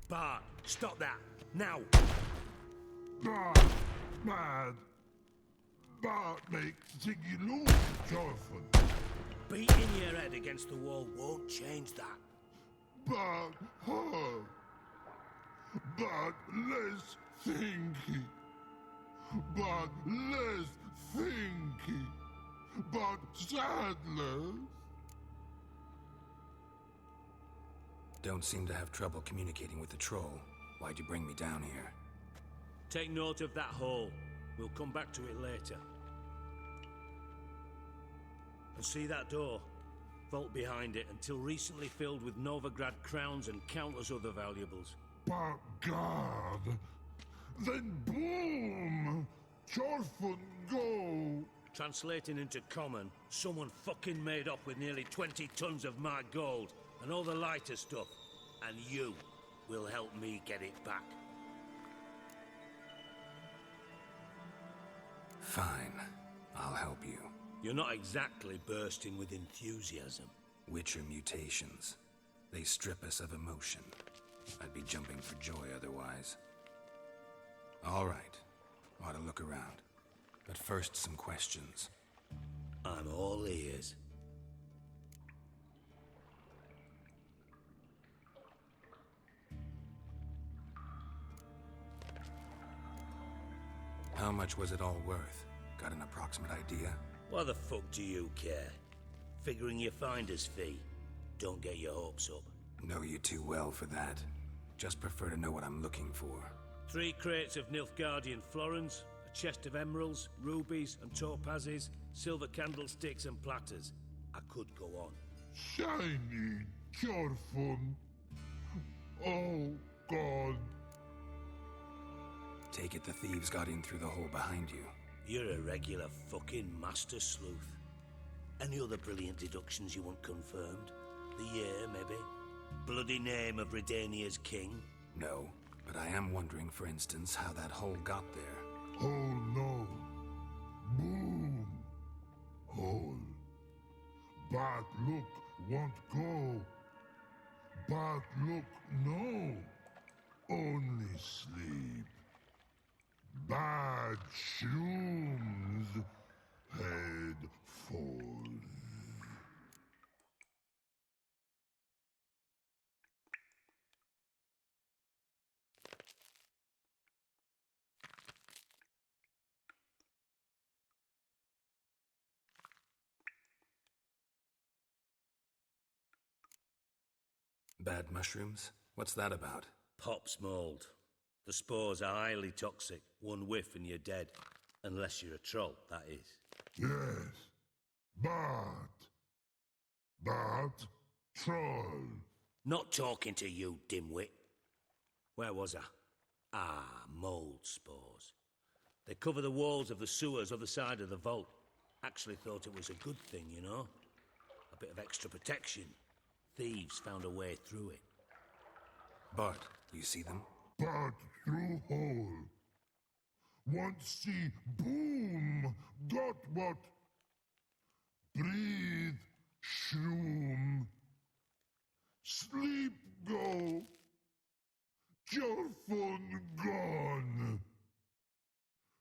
Bart, stop that! Now! Bad. Bart makes Sigi Reuven joyful. Beating your head against the wall won't change that. But her. But less thinky. But less thinky. But sadless. Don't seem to have trouble communicating with the troll. Why'd you bring me down here? Take note of that hole. We'll come back to it later. And see that door? Vault behind it, until recently filled with Novigrad crowns and countless other valuables. But God. Then boom! Joyful go! Translating into common, someone fucking made off with nearly 20 tons of my gold and all the lighter stuff. And you will help me get it back. Fine. I'll help you. You're not exactly bursting with enthusiasm. Witcher mutations. They strip us of emotion. I'd be jumping for joy otherwise. All right. Ought to look around. But first, some questions. I'm all ears. How much was it all worth? Got an approximate idea? Why the fuck do you care? Figuring your finder's fee. Don't get your hopes up. Know you too well for that. Just prefer to know what I'm looking for. 3 crates of Nilfgaardian florins, a chest of emeralds, rubies and topazes, silver candlesticks and platters. I could go on. Shiny, joyful. Oh, God. Take it the thieves got in through the hole behind you. You're a regular fucking master sleuth. Any other brilliant deductions you want confirmed? The year, maybe? Bloody name of Redania's king? No, but I am wondering, for instance, how that hole got there. Oh, no. Boom. Hole. But look, won't go. But look, no. Only sleep. Bad shrooms. Head falls. Bad mushrooms? What's that about? Pop's mold. The spores are highly toxic. One whiff and you're dead. Unless you're a troll, that is. Yes. But, troll. Not talking to you, dimwit. Where was I? Ah, mold spores. They cover the walls of the sewers other side of the vault. Actually thought it was a good thing, you know? A bit of extra protection. Thieves found a way through it. Bart, you see them? But through hole. Want see boom. Got what? Breathe. Shroom. Sleep go. Your phone gone.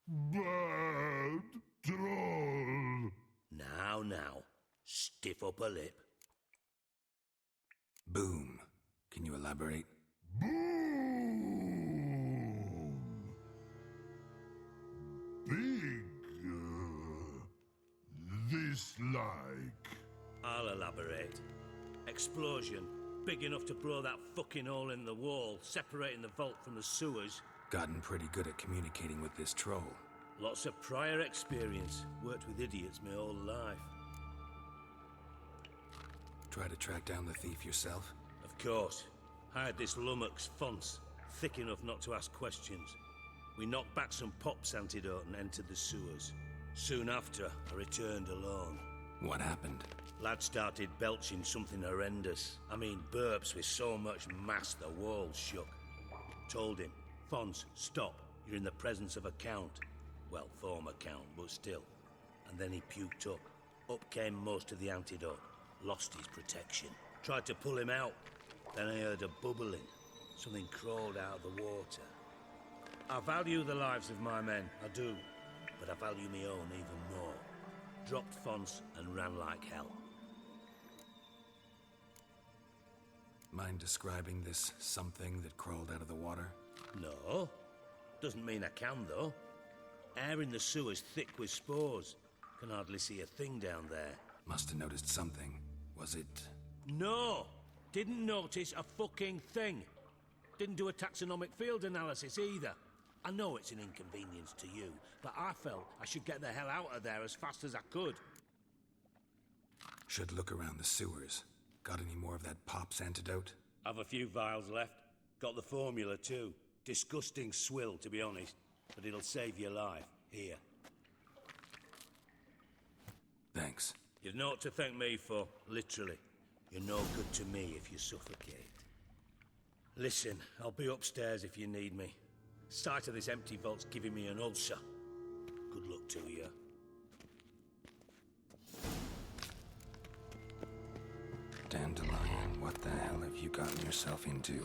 Bad troll. Now. Stiff upper lip. Boom. Can you elaborate? Boom. Big. This like. I'll elaborate. Explosion. Big enough to blow that fucking hole in the wall, separating the vault from the sewers. Gotten pretty good at communicating with this troll. Lots of prior experience. Worked with idiots my whole life. Try to track down the thief yourself? Of course. Hired this lummox Fonce, thick enough not to ask questions. We knocked back some Pop's antidote and entered the sewers. Soon after, I returned alone. What happened? Lad started belching something horrendous. I mean, burps with so much mass the walls shook. Told him, Fonce, stop. You're in the presence of a count. Well, former count, but still. And then he puked up. Up came most of the antidote. Lost his protection. Tried to pull him out. Then I heard a bubbling. Something crawled out of the water. I value the lives of my men, I do. But I value my own even more. Dropped fonts and ran like hell. Mind describing this something that crawled out of the water? No. Doesn't mean I can, though. Air in the sewer's thick with spores. Can hardly see a thing down there. Must have noticed something. Was it... No! Didn't notice a fucking thing. Didn't do a taxonomic field analysis either. I know it's an inconvenience to you, but I felt I should get the hell out of there as fast as I could. Should look around the sewers. Got any more of that Pop's antidote? I've a few vials left. Got the formula too. Disgusting swill, to be honest. But it'll save your life. Here. Thanks. You've naught to thank me for, literally. You're no good to me if you suffocate. Listen, I'll be upstairs if you need me. Sight of this empty vault's giving me an ulcer. Good luck to you. Dandelion, what the hell have you gotten yourself into?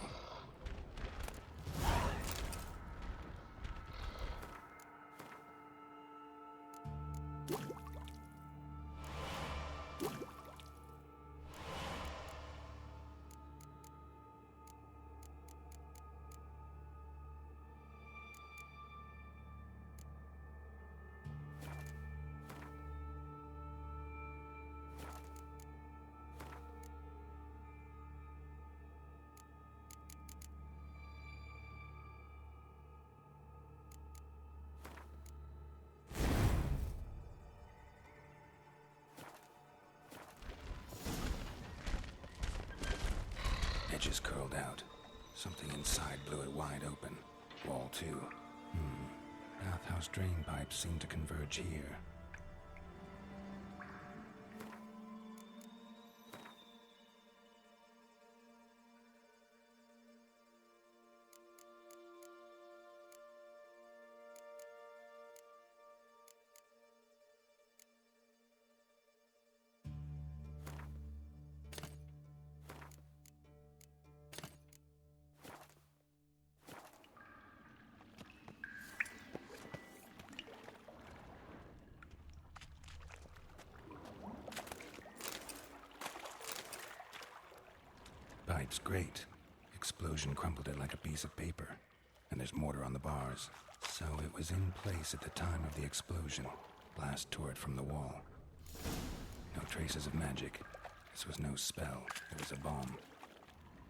Edges curled out. Something inside blew it wide open. Wall too. Bathhouse drain pipes seem to converge here. Pipe's great. Explosion crumpled it like a piece of paper. And there's mortar on the bars. So it was in place at the time of the explosion. Blast tore it from the wall. No traces of magic. This was no spell. It was a bomb.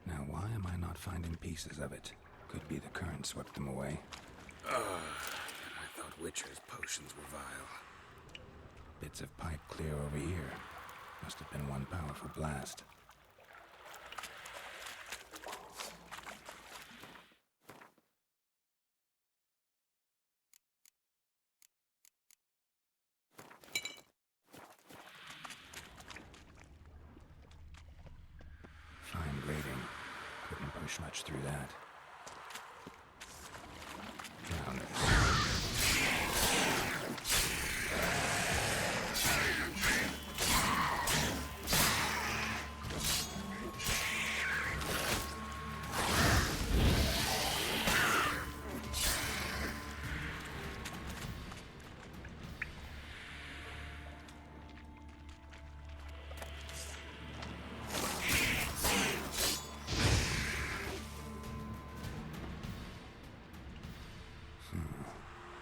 Now why am I not finding pieces of it? Could be the current swept them away. I thought Witcher's potions were vile. Bits of pipe clear over here. Must have been one powerful blast. Fine grating. Couldn't push much through that. Drowners.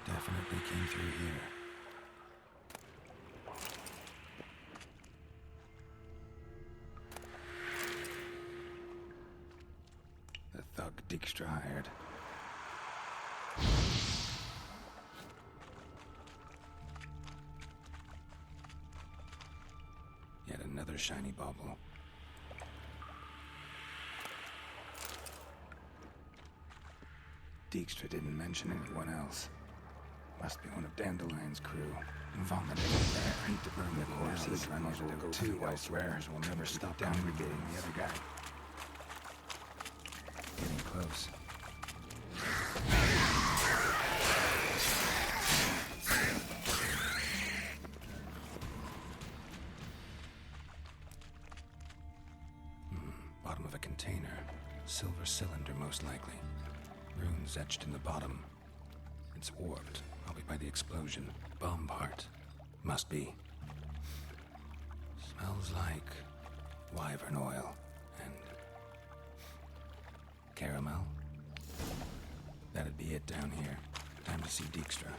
Definitely came through here. The thug Dijkstra hired. Yet another shiny bauble. Dijkstra didn't mention anyone else. Must be one of Dandelion's crew. Vomiting in there. Need to burn the corpses. I might as well go too elsewhere. We'll never stop congregating the other guy. Getting close. Bottom of a container. Silver cylinder, most likely. Runes etched in the bottom. It's warped, probably by the explosion. Bomb part. Must be. Smells like wyvern oil and caramel. That'd be it down here. Time to see Dijkstra.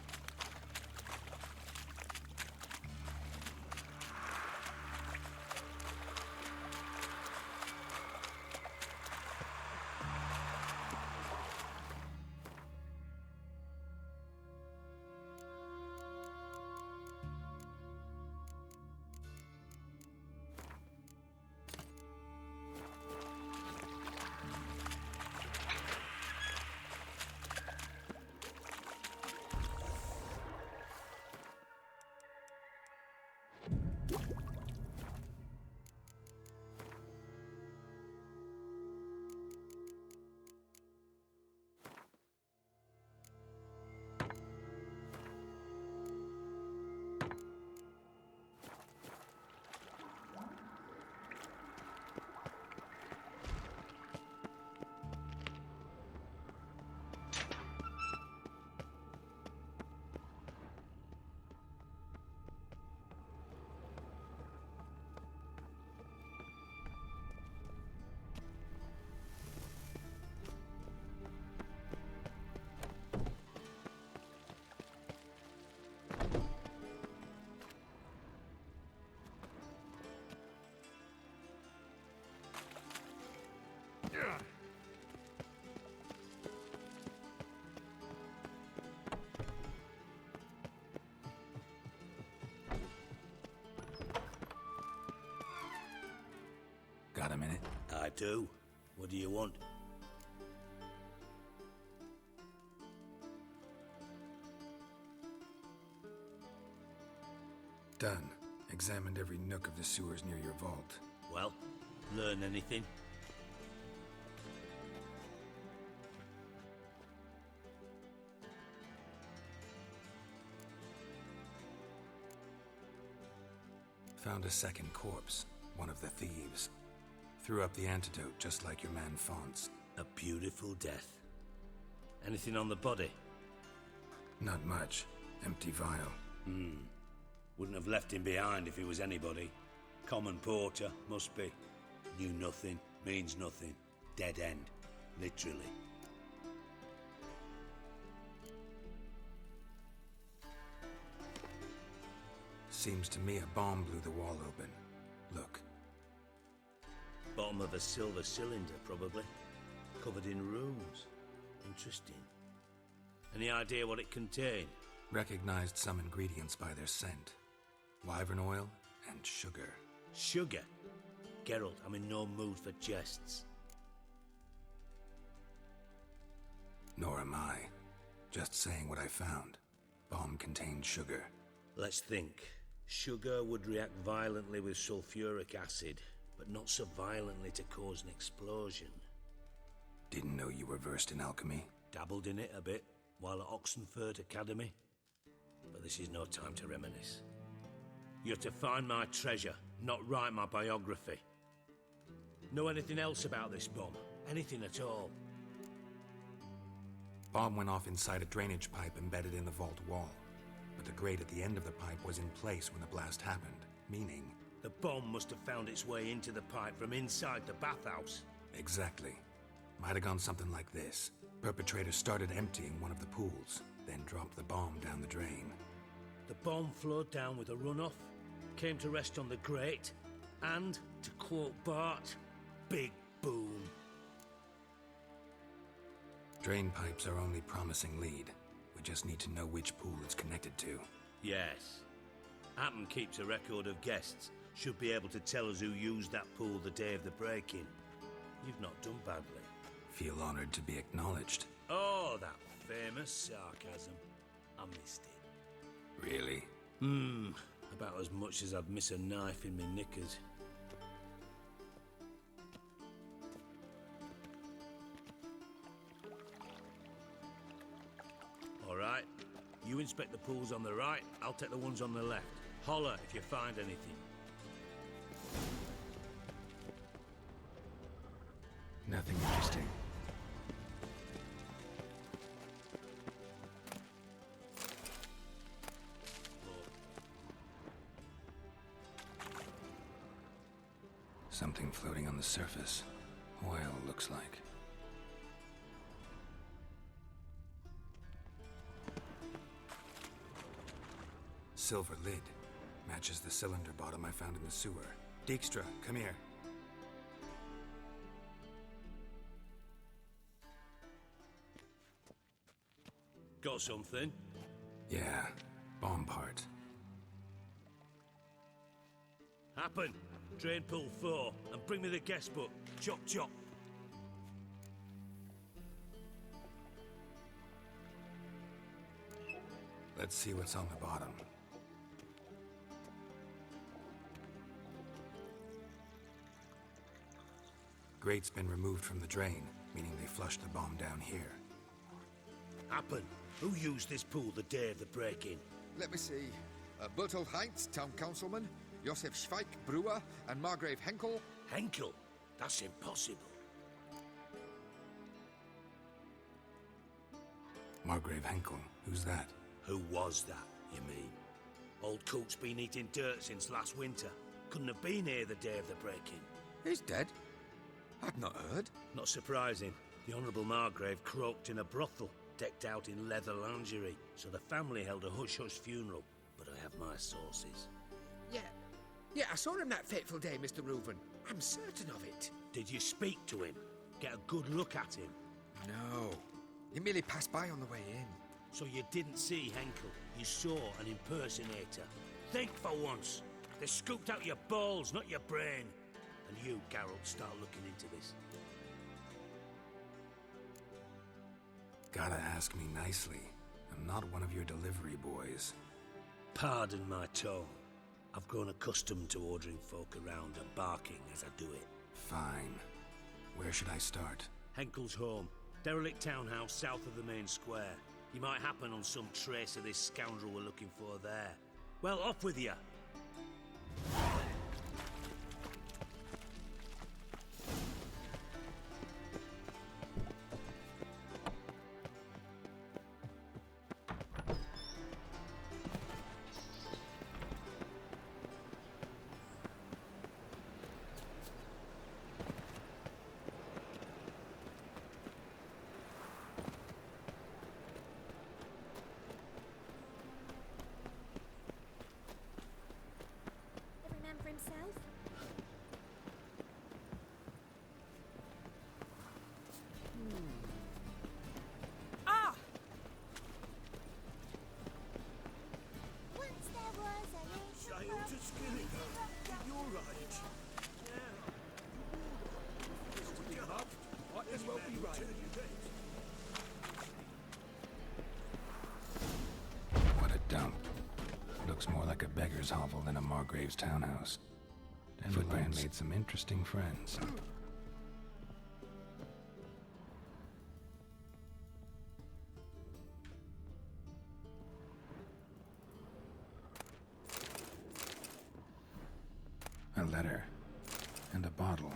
Got a minute? I do. What do you want? Done. Examined every nook of the sewers near your vault. Well, learn anything? Found a second corpse. One of the thieves. Threw up the antidote just like your man Fonts. A beautiful death. Anything on the body? Not much. Empty vial. Wouldn't have left him behind if he was anybody. Common porter, must be. Knew nothing, means nothing. Dead end. Literally. Seems to me a bomb blew the wall open. Look. Bottom of a silver cylinder, probably. Covered in runes. Interesting. Any idea what it contained? Recognized some ingredients by their scent. Wyvern oil and sugar. Sugar? Geralt, I'm in no mood for jests. Nor am I. Just saying what I found. Bomb contained sugar. Let's think. Sugar would react violently with sulfuric acid, but not so violently to cause an explosion. Didn't know you were versed in alchemy. Dabbled in it a bit while at Oxenford Academy. But this is no time to reminisce. You're to find my treasure, not write my biography. Know anything else about this bomb? Anything at all? Bomb went off inside a drainage pipe embedded in the vault wall. But the grate at the end of the pipe was in place when the blast happened, meaning... The bomb must have found its way into the pipe from inside the bathhouse. Exactly. Might have gone something like this. Perpetrator started emptying one of the pools, then dropped the bomb down the drain. The bomb flowed down with a runoff, came to rest on the grate, and, to quote Bart, big boom. Drain pipes are only promising lead. We just need to know which pool it's connected to. Yes. Appen keeps a record of guests. Should be able to tell us who used that pool the day of the break-in. You've not done badly. Feel honored to be acknowledged. Oh, that famous sarcasm. I missed it. Really? About as much as I'd miss a knife in my knickers. All right. You inspect the pools on the right, I'll take the ones on the left. Holler if you find anything. Nothing interesting. Interesting. Something floating on the surface. Oil, looks like. Silver lid. Matches the cylinder bottom I found in the sewer. Dijkstra, come here. Got something? Yeah, bomb part. Happen. Drain pool 4, and bring me the guest book. Chop chop. Let's see what's on the bottom. Grate's been removed from the drain, meaning they flushed the bomb down here. Happen. Who used this pool the day of the break-in? Let me see. Bertolt Heinz, town councilman, Josef Schweik, brewer, and Margrave Henkel. Henkel? That's impossible. Margrave Henkel, who's that? Who was that, you mean? Old Coot's been eating dirt since last winter. Couldn't have been here the day of the break-in. He's dead? I'd not heard. Not surprising. The Honourable Margrave croaked in a brothel, decked out in leather lingerie, so the family held a hush-hush funeral. But I have my sources. Yeah, I saw him that fateful day, Mr. Reuven. I'm certain of it. Did you speak to him? Get a good look at him? No. He merely passed by on the way in. So you didn't see Henkel. You saw an impersonator. Think for once. They scooped out your balls, not your brain. And you, Geralt, start looking into this. Gotta ask me nicely. I'm not one of your delivery boys. Pardon my tone. I've grown accustomed to ordering folk around and barking as I do it. Fine. Where should I start? Henkel's home. Derelict townhouse south of the main square. You might happen on some trace of this scoundrel we're looking for there. Well, off with you. Every man for himself? Ah! Once there was a little to skinny girl. You're right. Might as well be right. What a dump. Looks more like a beggar's hovel than a Margrave's townhouse. Footman made some interesting friends. A letter. And a bottle.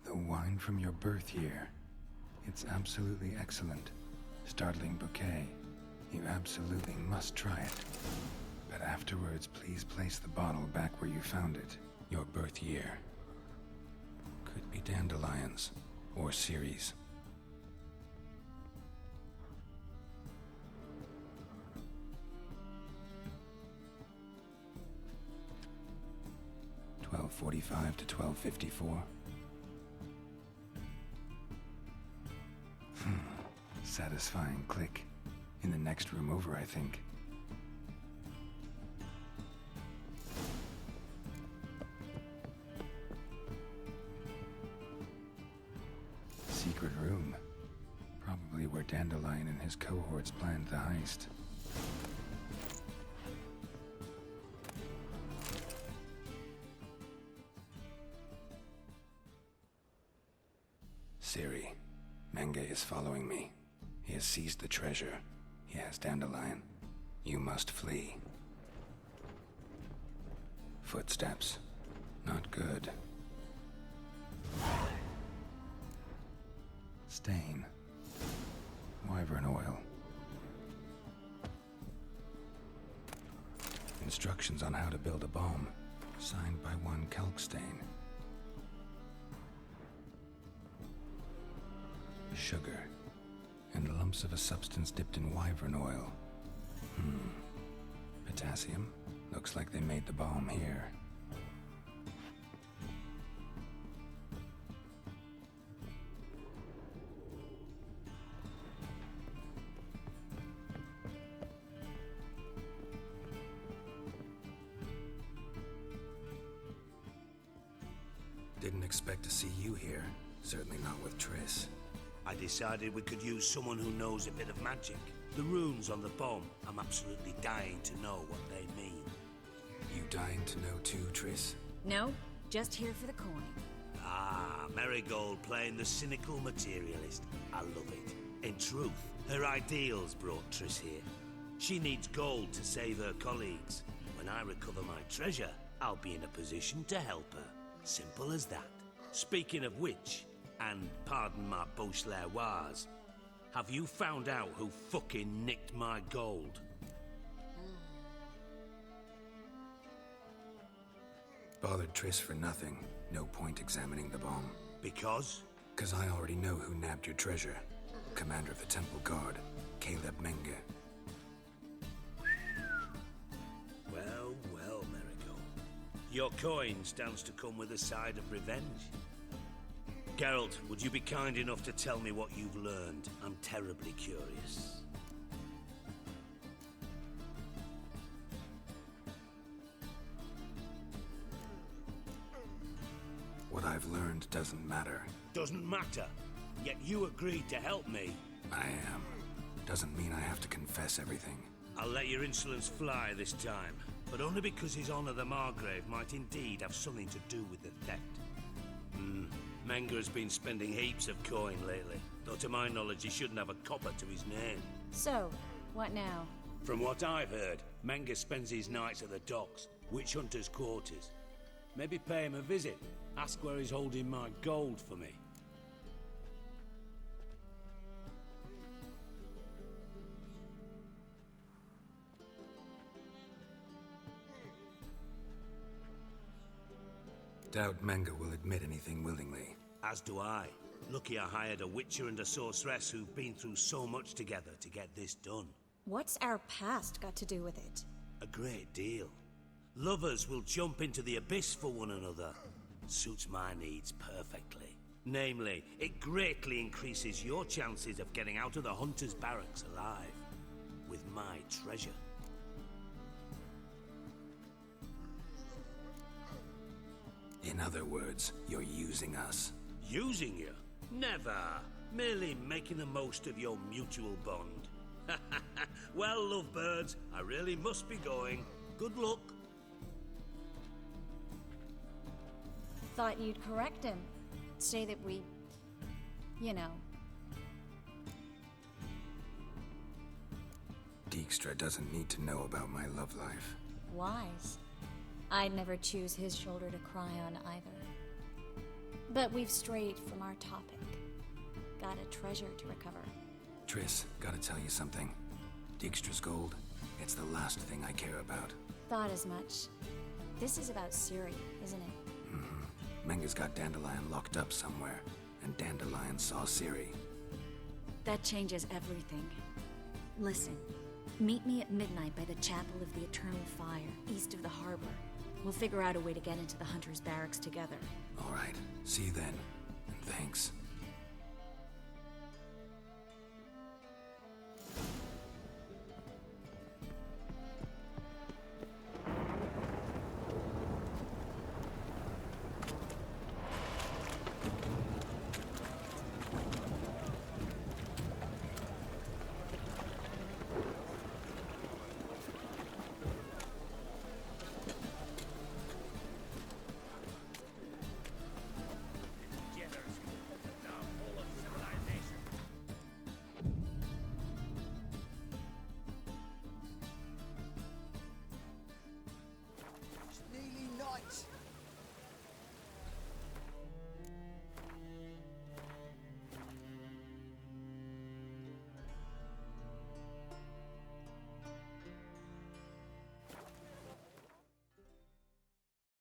The wine from your birth year. It's absolutely excellent. Startling bouquet. You absolutely must try it. But afterwards, please place the bottle back where you found it. Your birth year. Could be dandelions. Or Ceres. $12:45 to $12:54. Satisfying click. In the next room over, I think. Secret room. Probably where Dandelion and his cohorts planned the heist. Ciri, Menge is following me. He has seized the treasure. He has Dandelion. You must flee. Footsteps. Not good. Stain. Wyvern oil. Instructions on how to build a bomb. Signed by one Kalkstain. Sugar. And lumps of a substance dipped in wyvern oil. Potassium? Looks like they made the bomb here. Didn't expect to see you here. Certainly not with Triss. I decided we could use someone who knows a bit of magic. The runes on the bomb, I'm absolutely dying to know what they mean. You dying to know too, Triss? No, just here for the coin. Ah, Marigold playing the cynical materialist. I love it. In truth, her ideals brought Triss here. She needs gold to save her colleagues. When I recover my treasure, I'll be in a position to help her. Simple as that. Speaking of which, and pardon my Beauclervoise, have you found out who fucking nicked my gold? Bothered Triss for nothing. No point examining the bomb. Because? 'Cause I already know who nabbed your treasure. Commander of the Temple Guard, Caleb Menge. Well, well, Marigold. Your coin stands to come with a side of revenge. Geralt, would you be kind enough to tell me what you've learned? I'm terribly curious. What I've learned doesn't matter. Doesn't matter. Yet you agreed to help me. I am. Doesn't mean I have to confess everything. I'll let your insolence fly this time, but only because His Honor the Margrave might indeed have something to do with the theft. Menge has been spending heaps of coin lately, though to my knowledge he shouldn't have a copper to his name. So, what now? From what I've heard, Menge spends his nights at the docks, witch hunters' quarters. Maybe pay him a visit, ask where he's holding my gold for me. Doubt Menge will admit anything willingly. As do I. Lucky I hired a witcher and a sorceress who've been through so much together to get this done. What's our past got to do with it? A great deal. Lovers will jump into the abyss for one another. Suits my needs perfectly. Namely, it greatly increases your chances of getting out of the hunter's barracks alive. With my treasure. In other words, you're using us. Using you? Never. Merely making the most of your mutual bond. Well, lovebirds, I really must be going. Good luck. Thought you'd correct him. Say that we... you know. Dijkstra doesn't need to know about my love life. Wise. I'd never choose his shoulder to cry on either. But we've strayed from our topic. Got a treasure to recover. Triss, gotta tell you something. Dijkstra's gold, it's the last thing I care about. Thought as much. This is about Ciri, isn't it? Menge's got Dandelion locked up somewhere, and Dandelion saw Ciri. That changes everything. Listen, meet me at midnight by the Chapel of the Eternal Fire, east of the harbor. We'll figure out a way to get into the Hunter's barracks together. All right, see you then, and thanks.